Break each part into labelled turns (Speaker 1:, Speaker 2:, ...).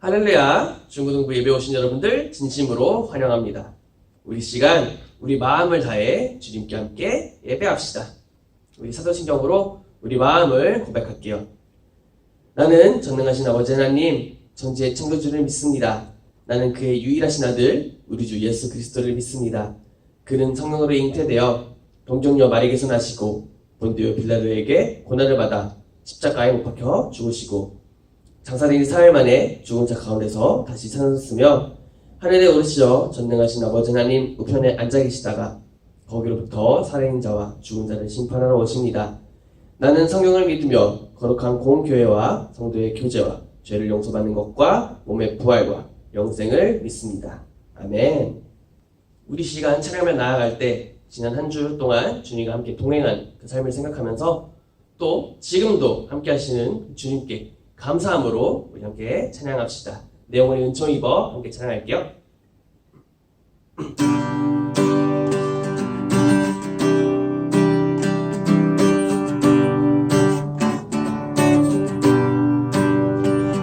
Speaker 1: 할렐루야! 중고등부 예배 오신 여러분들 진심으로 환영합니다. 우리 시간, 우리 마음을 다해 주님께 함께 예배합시다. 우리 사도신경으로 우리 마음을 고백할게요. 나는 전능하신 아버지 하나님, 전지의 창조주를 믿습니다. 나는 그의 유일하신 아들, 우리 주 예수 그리스도를 믿습니다. 그는 성령으로 잉태되어 동정녀 마리에게서 나시고 본디오 빌라도에게 고난을 받아 십자가에 못 박혀 죽으시고 장사된 4일 만에 죽은 자 가운데서 다시 살아났으며 하늘에 오르시어 전능하신 아버지 하나님 우편에 앉아 계시다가 거기로부터 살아있는 자와 죽은 자를 심판하러 오십니다. 나는 성경을 믿으며 거룩한 공교회와 성도의 교제와 죄를 용서받는 것과 몸의 부활과 영생을 믿습니다. 아멘. 우리 시간 찬양하며 나아갈 때 지난 한 주 동안 주님과 함께 동행한 그 삶을 생각하면서 또 지금도 함께 하시는 주님께 감사함으로 우리 함께 찬양합시다. 내 영혼의 은총 입어 함께 찬양할게요.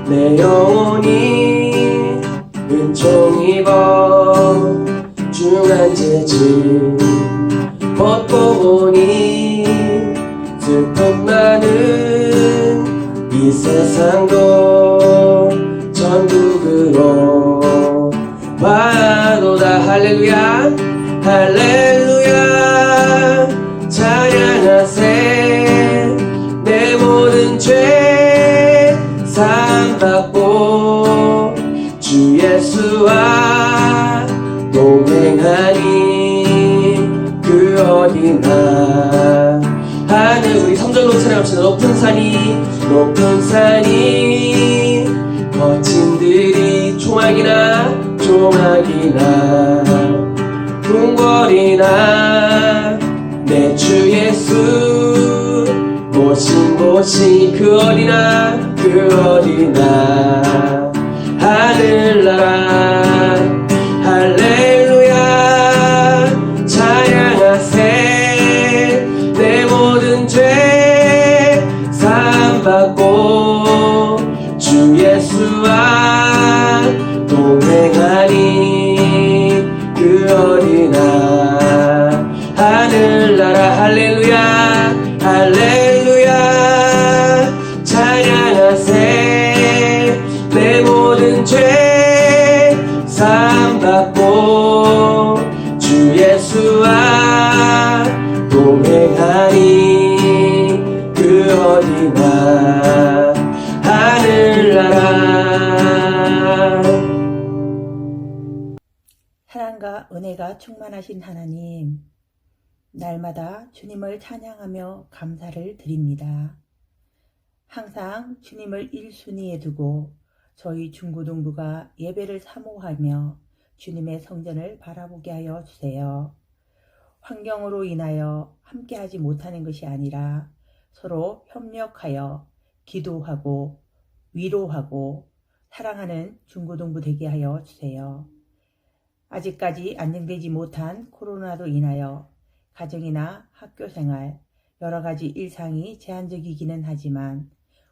Speaker 1: 내 영혼이 은총 입어 중한 재질 벗고 보니 슬픔 많은 이 세상도 천국으로 와도다. 할렐루야 할렐루야 찬양하세. 내 모든 죄 사함받고 주 예수와 동행하니 그 어디나 하늘. 우리 3절로 찬양합시다. 높은 산이 거친 들이 조막이나 궁궐이나 내 주 예수 모신 곳이 그 어디나 하늘나라. 할렐루야 찬양하세. 내 모든 죄 사함받고 주 예수와 동행하니 그 어디나 하늘나라. 할렐루야 할렐루야 찬양하세. 내 모든 죄 사함받고 주 예수와 동행하니 그 어디나 하늘나라.
Speaker 2: 사랑과 은혜가 충만하신 하나님, 날마다 주님을 찬양하며 감사를 드립니다. 항상 주님을 1순위에 두고 저희 중고등부가 예배를 사모하며 주님의 성전을 바라보게 하여 주세요. 환경으로 인하여 함께하지 못하는 것이 아니라 서로 협력하여 기도하고 위로하고 사랑하는 중고등부 되게 하여 주세요. 아직까지 안정되지 못한 코로나로 인하여 가정이나 학교생활 여러 가지 일상이 제한적이기는 하지만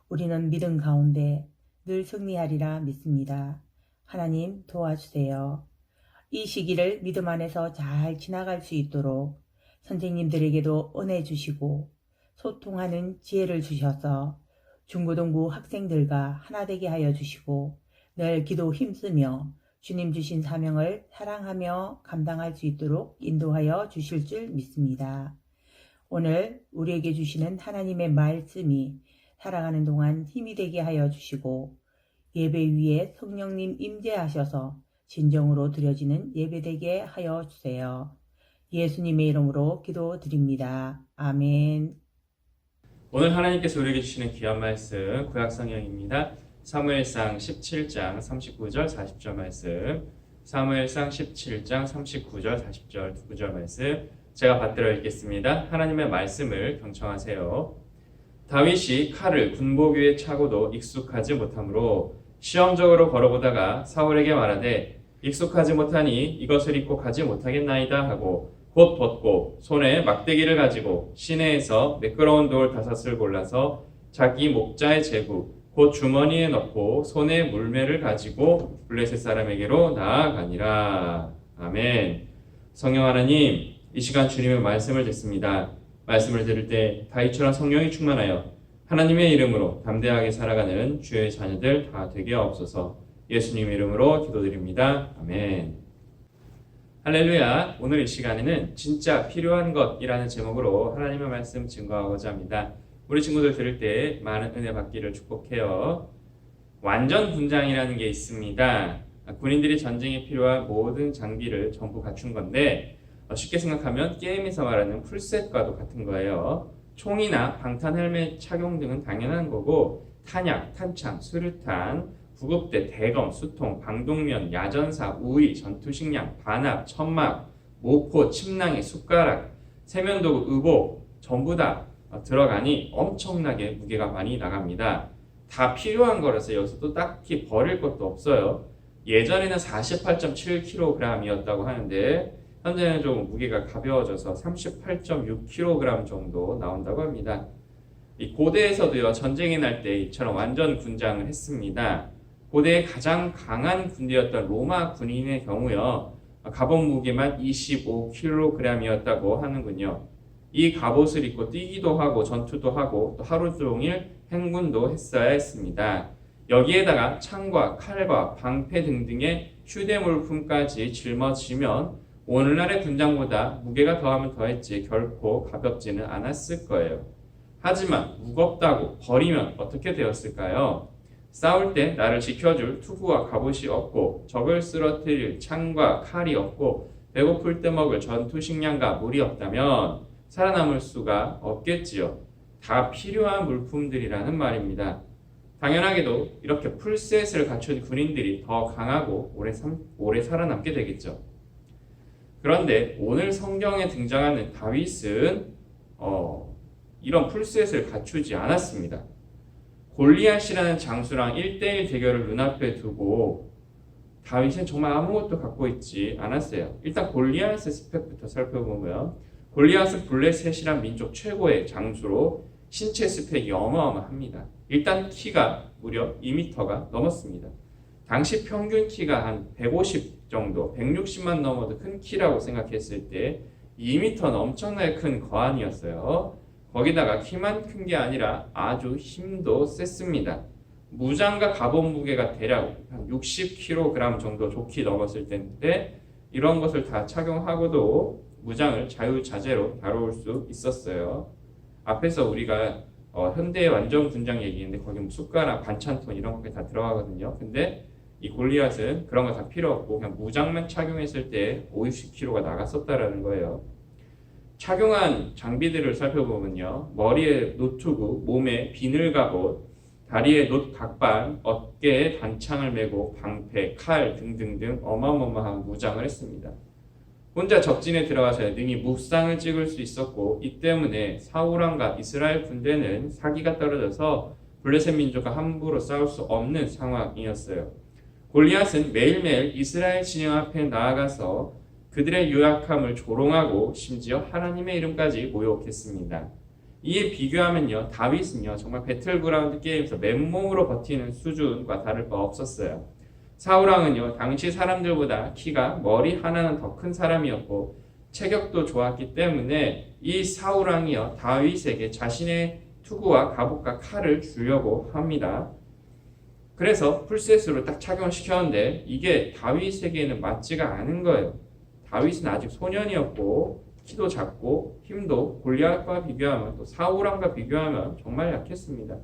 Speaker 2: 우리는 믿음 가운데 늘 승리하리라 믿습니다. 하나님 도와주세요. 이 시기를 믿음 안에서 잘 지나갈 수 있도록 선생님들에게도 은혜 주시고 소통하는 지혜를 주셔서 중고등부 학생들과 하나 되게 하여 주시고 늘 기도 힘쓰며 주님 주신 사명을 사랑하며 감당할 수 있도록 인도하여 주실 줄 믿습니다. 오늘 우리에게 주시는 하나님의 말씀이 살아가는 동안 힘이 되게 하여 주시고 예배 위에 성령님 임재하셔서 진정으로 드려지는 예배 되게 하여 주세요. 예수님의 이름으로 기도드립니다. 아멘.
Speaker 3: 오늘 하나님께서 우리에게 주시는 귀한 말씀 구약 성경입니다. 사무엘상 17장 39절 40절 말씀, 사무엘상 17장 39절 40절 9절 말씀 제가 받들어 읽겠습니다. 하나님의 말씀을 경청하세요. 다윗이 칼을 군복 위에 차고도 익숙하지 못하므로 시험적으로 걸어보다가 사울에게 말하되 익숙하지 못하니 이것을 입고 가지 못하겠나이다 하고 곧 벗고 손에 막대기를 가지고 시내에서 매끄러운 돌 5을 골라서 자기 목자의 제구 곧 주머니에 넣고 손에 물매를 가지고 블레셋 사람에게로 나아가니라. 아멘. 성령 하나님, 이 시간 주님의 말씀을 듣습니다. 말씀을 들을 때 다윗처럼 성령이 충만하여 하나님의 이름으로 담대하게 살아가는 주의 자녀들 다 되게 하옵소서. 예수님 이름으로 기도드립니다. 아멘. 할렐루야. 오늘 이 시간에는 진짜 필요한 것이라는 제목으로 하나님의 말씀 증거하고자 합니다. 우리 친구들 들을 때 많은 은혜 받기를 축복해요. 완전 군장이라는 게 있습니다. 군인들이 전쟁에 필요한 모든 장비를 전부 갖춘 건데 쉽게 생각하면 게임에서 말하는 풀셋과도 같은 거예요. 총이나 방탄 헬멧 착용 등은 당연한 거고 탄약, 탄창, 수류탄, 구급대, 대검, 수통, 방독면, 야전사, 우위, 전투식량, 반압, 천막, 모포, 침낭에 숟가락, 세면도구, 의복 전부 다 들어가니 엄청나게 무게가 많이 나갑니다. 다 필요한 거라서 여기서 또 딱히 버릴 것도 없어요. 예전에는 48.7kg이었다고 하는데 현재는 좀 무게가 가벼워져서 38.6kg 정도 나온다고 합니다. 이 고대에서도요, 전쟁이 날 때 이처럼 완전 군장을 했습니다. 고대의 가장 강한 군대였던 로마 군인의 경우요, 갑옷 무게만 25kg이었다고 하는군요. 이 갑옷을 입고 뛰기도 하고 전투도 하고 또 하루 종일 행군도 했어야 했습니다. 여기에다가 창과 칼과 방패 등등의 휴대물품까지 짊어지면 오늘날의 군장보다 무게가 더하면 더했지 결코 가볍지는 않았을 거예요. 하지만 무겁다고 버리면 어떻게 되었을까요? 싸울 때 나를 지켜줄 투구와 갑옷이 없고 적을 쓰러뜨릴 창과 칼이 없고 배고플 때 먹을 전투식량과 물이 없다면 살아남을 수가 없겠지요. 다 필요한 물품들이라는 말입니다. 당연하게도 이렇게 풀셋을 갖춘 군인들이 더 강하고 오래 살아남게 되겠죠. 그런데 오늘 성경에 등장하는 다윗은 이런 풀셋을 갖추지 않았습니다. 골리앗이라는 장수랑 1대1 대결을 눈앞에 두고 다윗은 정말 아무것도 갖고 있지 않았어요. 일단 골리앗의 스펙부터 살펴보면 골리앗은 블레셋이란 민족 최고의 장수로 신체 스펙이 어마어마합니다. 일단 키가 무려 2m가 넘었습니다. 당시 평균 키가 한 150 정도, 160만 넘어도 큰 키라고 생각했을 때 2m는 엄청나게 큰 거한이었어요. 거기다가 키만 큰 게 아니라 아주 힘도 셌습니다. 무장과 갑옷 무게가 대략 한 60kg 정도 좋게 넘었을 텐데 이런 것을 다 착용하고도 무장을 자유자재로 다뤄올 수 있었어요. 앞에서 우리가 현대의 완전 군장 얘기했는데 거기 뭐 숟가락, 반찬통 이런 것까지 다 들어가거든요. 근데 이 골리앗은 그런 거 다 필요 없고 그냥 무장만 착용했을 때 50kg가 나갔었다라는 거예요. 착용한 장비들을 살펴보면요. 머리에 노트구, 몸에 비늘 갑옷, 다리에 놋 각반, 어깨에 단창을 메고 방패, 칼 등등등 어마어마한 무장을 했습니다. 혼자 적진에 들어가서 능히 묵상을 찍을 수 있었고 이 때문에 사울왕과 이스라엘 군대는 사기가 떨어져서 블레셋 민족과 함부로 싸울 수 없는 상황이었어요. 골리앗은 매일매일 이스라엘 진영 앞에 나아가서 그들의 유약함을 조롱하고 심지어 하나님의 이름까지 모욕했습니다. 이에 비교하면요, 다윗은요 정말 배틀그라운드 게임에서 맨몸으로 버티는 수준과 다를 바 없었어요. 사울왕은요 당시 사람들보다 키가 머리 하나는 더 큰 사람이었고 체격도 좋았기 때문에 이 사울왕이요 다윗에게 자신의 투구와 갑옷과 칼을 주려고 합니다. 그래서 풀셋으로 딱 착용시켰는데 이게 다윗에게는 맞지가 않은 거예요. 다윗은 아직 소년이었고 키도 작고 힘도 골리앗과 비교하면 또 사울왕과 비교하면 정말 약했습니다.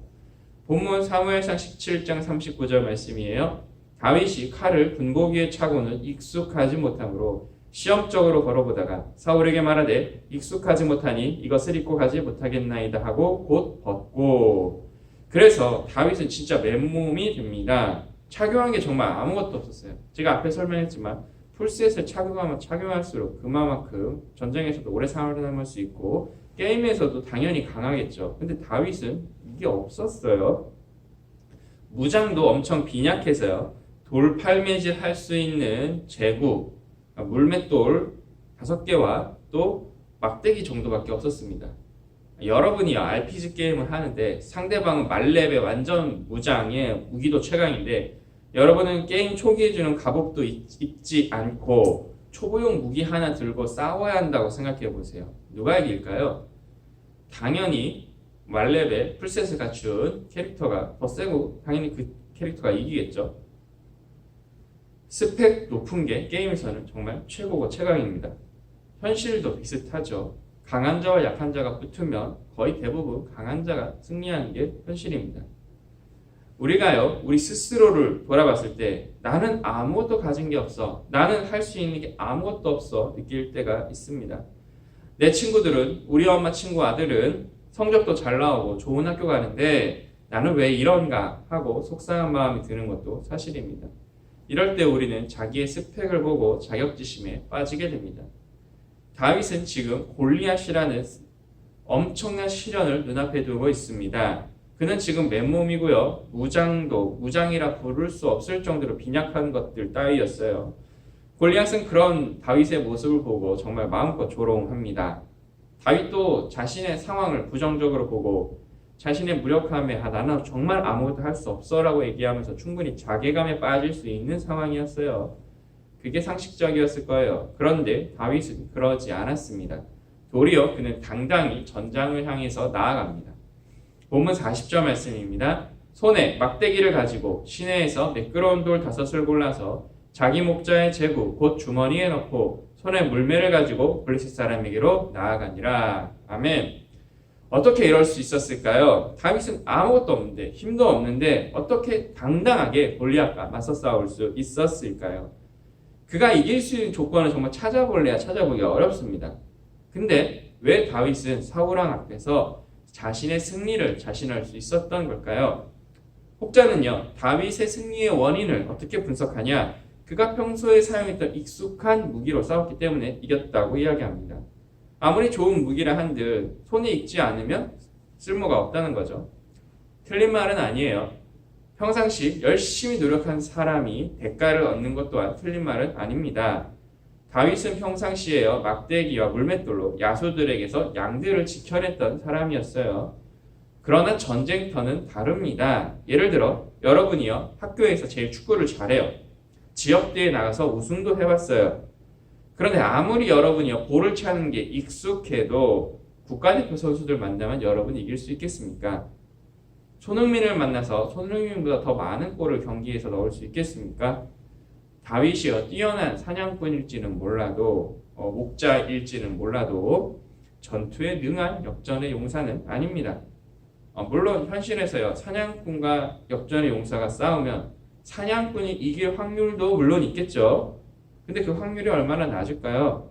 Speaker 3: 본문 사무엘상 17장 39절 말씀이에요. 다윗이 칼을 군고기에 차고는 익숙하지 못하므로 시험적으로 걸어보다가 사울에게 말하되 익숙하지 못하니 이것을 입고 가지 못하겠나이다 하고 곧 벗고. 그래서 다윗은 진짜 맨몸이 됩니다. 착용한 게 정말 아무것도 없었어요. 제가 앞에 설명했지만 풀셋을 착용하면 착용할수록 그만큼 전쟁에서도 오래 살아남을 수 있고 게임에서도 당연히 강하겠죠. 근데 다윗은 이게 없었어요. 무장도 엄청 빈약해서요. 돌팔매질 할 수 있는 제구, 물맷돌 5개와 또 막대기 정도밖에 없었습니다. 여러분이 RPG 게임을 하는데 상대방은 말렙의 완전 무장에 무기도 최강인데 여러분은 게임 초기에 주는 갑옷도 입지 않고 초보용 무기 하나 들고 싸워야 한다고 생각해 보세요. 누가 이길까요? 당연히 말렙의 풀셋을 갖춘 캐릭터가 더 세고 당연히 그 캐릭터가 이기겠죠. 스펙 높은 게 게임에서는 정말 최고고 최강입니다. 현실도 비슷하죠. 강한 자와 약한 자가 붙으면 거의 대부분 강한 자가 승리하는 게 현실입니다. 우리가요, 우리 스스로를 돌아봤을 때 나는 아무것도 가진 게 없어, 나는 할 수 있는 게 아무것도 없어 느낄 때가 있습니다. 내 친구들은, 우리 엄마 친구 아들은 성적도 잘 나오고 좋은 학교 가는데 나는 왜 이런가 하고 속상한 마음이 드는 것도 사실입니다. 이럴 때 우리는 자기의 스펙을 보고 자격지심에 빠지게 됩니다. 다윗은 지금 골리앗이라는 엄청난 시련을 눈앞에 두고 있습니다. 그는 지금 맨몸이고요. 무장이라 부를 수 없을 정도로 빈약한 것들 따위였어요. 골리앗은 그런 다윗의 모습을 보고 정말 마음껏 조롱합니다. 다윗도 자신의 상황을 부정적으로 보고 자신의 무력함에 나는 정말 아무것도 할 수 없어 라고 얘기하면서 충분히 자괴감에 빠질 수 있는 상황이었어요. 그게 상식적이었을 거예요. 그런데 다윗은 그러지 않았습니다. 도리어 그는 당당히 전장을 향해서 나아갑니다. 본문 40절 말씀입니다. 손에 막대기를 가지고 시내에서 매끄러운 돌 5을 골라서 자기 목자의 제구 곧 주머니에 넣고 손에 물매를 가지고 블레셋 사람에게로 나아가니라. 아멘. 어떻게 이럴 수 있었을까요? 다윗은 아무것도 없는데, 힘도 없는데 어떻게 당당하게 골리앗과 맞서 싸울 수 있었을까요? 그가 이길 수 있는 조건을 정말 찾아볼래야 찾아보기가 어렵습니다. 근데 왜 다윗은 사울왕 앞에서 자신의 승리를 자신할 수 있었던 걸까요? 혹자는요, 다윗의 승리의 원인을 어떻게 분석하냐? 그가 평소에 사용했던 익숙한 무기로 싸웠기 때문에 이겼다고 이야기합니다. 아무리 좋은 무기라 한들 손에 익지 않으면 쓸모가 없다는 거죠. 틀린 말은 아니에요. 평상시 열심히 노력한 사람이 대가를 얻는 것 또한 틀린 말은 아닙니다. 다윗은 평상시에요, 막대기와 물맷돌로 야수들에게서 양들을 지켜냈던 사람이었어요. 그러나 전쟁터는 다릅니다. 예를 들어 여러분이요, 학교에서 제일 축구를 잘해요. 지역대회에 나가서 우승도 해봤어요. 그런데 아무리 여러분이요, 볼을 차는 게 익숙해도 국가대표 선수들 만나면 여러분이 이길 수 있겠습니까? 손흥민을 만나서 손흥민보다 더 많은 골을 경기에서 넣을 수 있겠습니까? 다윗이요, 뛰어난 사냥꾼일지는 몰라도 목자일지는 몰라도 전투에 능한 역전의 용사는 아닙니다. 물론 현실에서요, 사냥꾼과 역전의 용사가 싸우면 사냥꾼이 이길 확률도 물론 있겠죠. 근데 그 확률이 얼마나 낮을까요?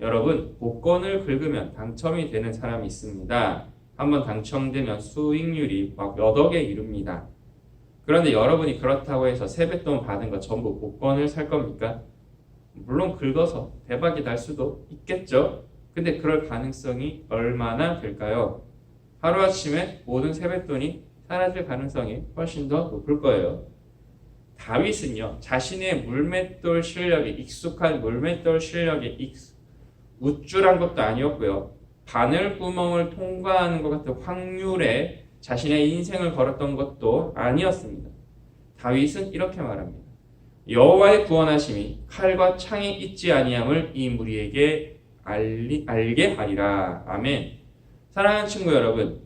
Speaker 3: 여러분, 복권을 긁으면 당첨이 되는 사람이 있습니다. 한번 당첨되면 수익률이 막 몇 억에 이릅니다. 그런데 여러분이 그렇다고 해서 세뱃돈 받은 거 전부 복권을 살 겁니까? 물론 긁어서 대박이 날 수도 있겠죠. 근데 그럴 가능성이 얼마나 될까요? 하루아침에 모든 세뱃돈이 사라질 가능성이 훨씬 더 높을 거예요. 다윗은요, 자신의 물맷돌 실력에, 익숙한 물맷돌 실력에 우쭐한 것도 아니었고요, 바늘구멍을 통과하는 것 같은 확률에 자신의 인생을 걸었던 것도 아니었습니다. 다윗은 이렇게 말합니다. 여호와의 구원하심이 칼과 창에 있지 아니함을 이 무리에게 알게 하리라. 아멘. 사랑하는 친구 여러분,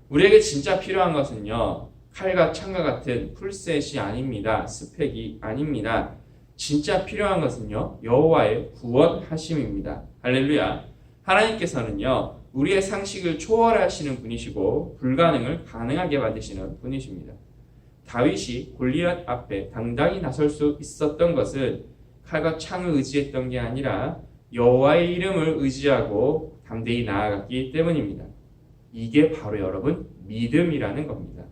Speaker 3: 우리에게 진짜 필요한 것은요, 칼과 창과 같은 풀셋이 아닙니다. 스펙이 아닙니다. 진짜 필요한 것은요, 여호와의 구원하심입니다. 할렐루야. 하나님께서는요, 우리의 상식을 초월하시는 분이시고 불가능을 가능하게 만드시는 분이십니다. 다윗이 골리앗 앞에 당당히 나설 수 있었던 것은 칼과 창을 의지했던 게 아니라 여호와의 이름을 의지하고 담대히 나아갔기 때문입니다. 이게 바로 여러분, 믿음이라는 겁니다.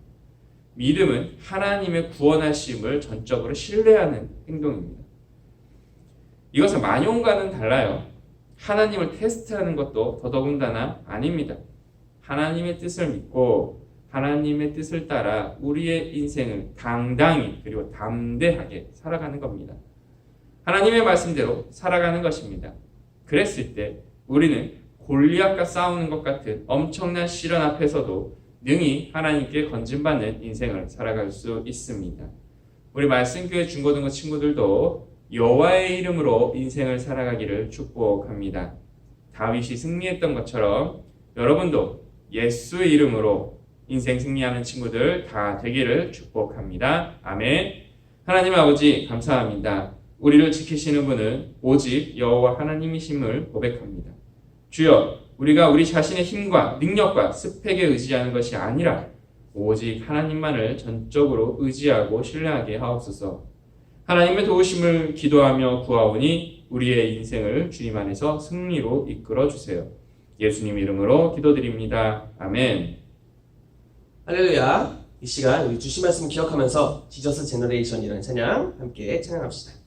Speaker 3: 믿음은 하나님의 구원하심을 전적으로 신뢰하는 행동입니다. 이것은 만용과는 달라요. 하나님을 테스트하는 것도 더더군다나 아닙니다. 하나님의 뜻을 믿고 하나님의 뜻을 따라 우리의 인생을 당당히 그리고 담대하게 살아가는 겁니다. 하나님의 말씀대로 살아가는 것입니다. 그랬을 때 우리는 골리앗과 싸우는 것 같은 엄청난 시련 앞에서도 능히 하나님께 건진받는 인생을 살아갈 수 있습니다. 우리 말씀교회 중고등부 친구들도 여호와의 이름으로 인생을 살아가기를 축복합니다. 다윗이 승리했던 것처럼 여러분도 예수의 이름으로 인생 승리하는 친구들 다 되기를 축복합니다. 아멘. 하나님 아버지 감사합니다. 우리를 지키시는 분은 오직 여호와 하나님이심을 고백합니다. 주여, 우리가 우리 자신의 힘과 능력과 스펙에 의지하는 것이 아니라 오직 하나님만을 전적으로 의지하고 신뢰하게 하옵소서. 하나님의 도우심을 기도하며 구하오니 우리의 인생을 주님 안에서 승리로 이끌어 주세요. 예수님 이름으로 기도드립니다. 아멘.
Speaker 1: 할렐루야. 이 시간 우리 주신 말씀 기억하면서 지저스 제너레이션이라는 찬양 함께 찬양합시다.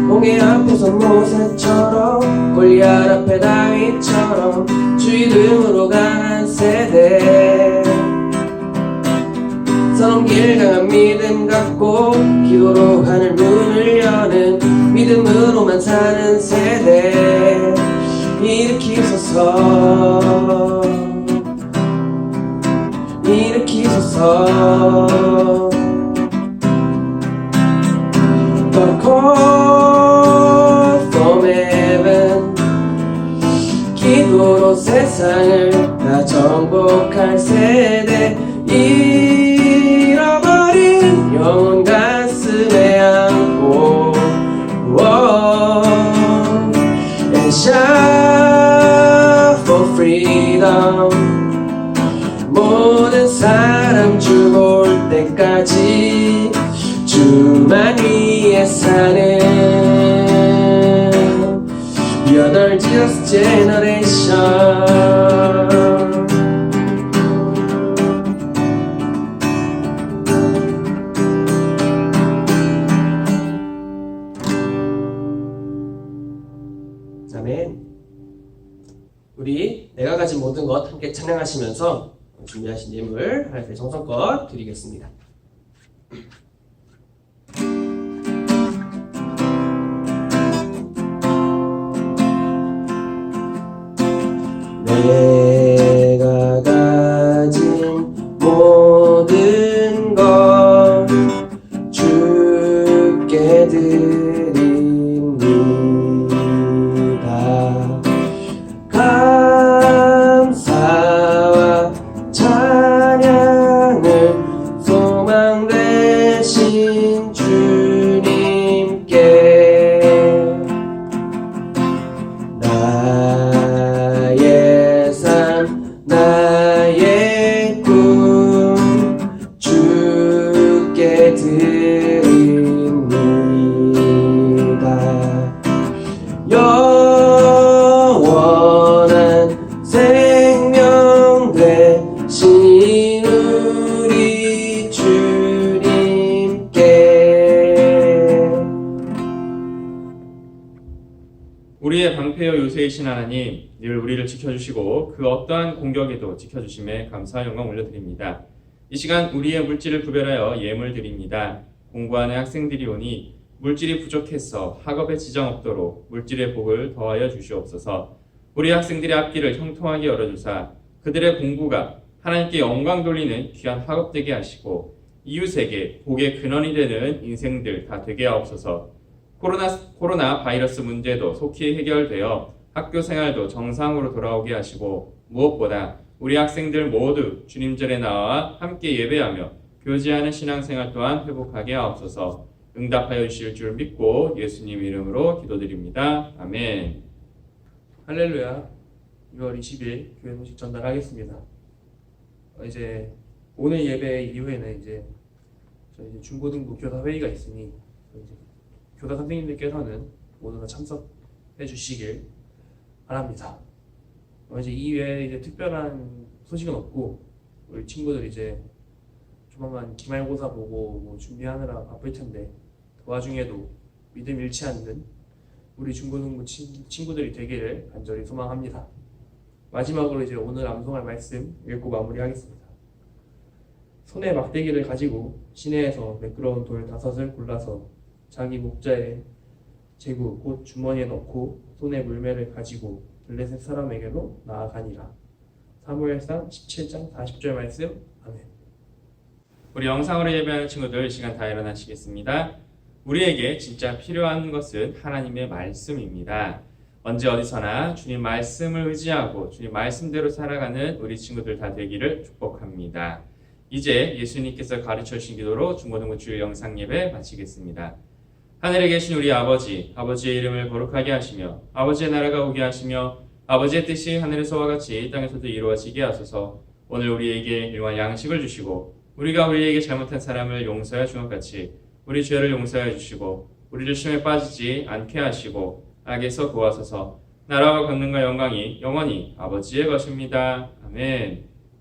Speaker 1: 홍해 앞에서 모세처럼 골리앗 앞에 다윗처럼 주 이름으로 강한 세대 선한 길 강한 믿음 갖고 기도로 하늘 문을 여는 믿음으로만 사는 세대 일으키소서 일으키소서 from heaven 기도로 세상을 다 정복할 세대 잃어버린 영혼 가슴에 안고 and shout for freedom 모든 사람 주 볼 때까지 주만 위에 사는 We are the Jesus generation. 아멘. 우리 내가 가진 모든 것 함께 찬양하시면서 준비하신 예물 하나님께 정성껏 드리겠습니다. 내가 가진 모든 것 주께 드립니다. 감사와 찬양을 소망 되신 주님께 나의 삶 나의 꿈 주께 드립니다. 영원한 생명 되신 우리 주님께
Speaker 3: 우리의 방패여 요새이신 하나님, 늘 우리를 지켜주시고 그 어떠한 공격에도 지켜주심에 감사와 영광 올려드립니다. 이 시간 우리의 물질을 구별하여 예물 드립니다. 공부하는 학생들이 오니 물질이 부족해서 학업에 지장 없도록 물질의 복을 더하여 주시옵소서. 우리 학생들의 앞길을 형통하게 열어주사 그들의 공부가 하나님께 영광 돌리는 귀한 학업 되게 하시고 이웃에게 복의 근원이 되는 인생들 다 되게 하옵소서. 코로나 바이러스 문제도 속히 해결되어 학교 생활도 정상으로 돌아오게 하시고 무엇보다 우리 학생들 모두 주님절에 나와 함께 예배하며 교제하는 신앙생활 또한 회복하게 하옵소서. 응답하여 주실 줄 믿고 예수님 이름으로 기도드립니다. 아멘.
Speaker 4: 할렐루야. 6월 20일 교회 소식 전달하겠습니다. 이제 오늘 예배 이후에는 이제 저희 중고등부 교사 회의가 있으니 이제 교사 선생님들께서는 모두 다 참석해 주시길 바랍니다. 이제 이외에 이제 특별한 소식은 없고 우리 친구들 이제 조만간 기말고사 보고 뭐 준비하느라 바쁠 텐데 그 와중에도 믿음 잃지 않는 우리 중고등부 친구들이 되기를 간절히 소망합니다. 마지막으로 이제 오늘 암송할 말씀 읽고 마무리하겠습니다. 손에 막대기를 가지고 시내에서 매끄러운 돌 5을 골라서 자기 목자의 제구 곧 주머니에 넣고 손에 물매를 가지고 블레셋 사람에게로 나아가니라. 사무엘상 17장 40절 말씀. 아멘.
Speaker 3: 우리 영상으로 예배하는 친구들, 이 시간 다 일어나시겠습니다. 우리에게 진짜 필요한 것은 하나님의 말씀입니다. 언제 어디서나 주님 말씀을 의지하고 주님 말씀대로 살아가는 우리 친구들 다 되기를 축복합니다. 이제 예수님께서 가르쳐 주신 기도로 중고등부 주일 영상 예배 마치겠습니다. 하늘에 계신 우리 아버지, 아버지의 이름을 거룩하게 하시며 아버지의 나라가 오게 하시며 아버지의 뜻이 하늘에서와 같이 땅에서도 이루어지게 하소서. 오늘 우리에게 일용할 양식을 주시고 우리가 우리에게 잘못한 사람을 용서하여 준 것 같이 우리 죄를 용서하여 주시고 우리를 시험에 빠지지 않게 하시고 악에서 구하소서. 나라와 권능과 영광이 영원히 아버지의 것입니다. 아멘.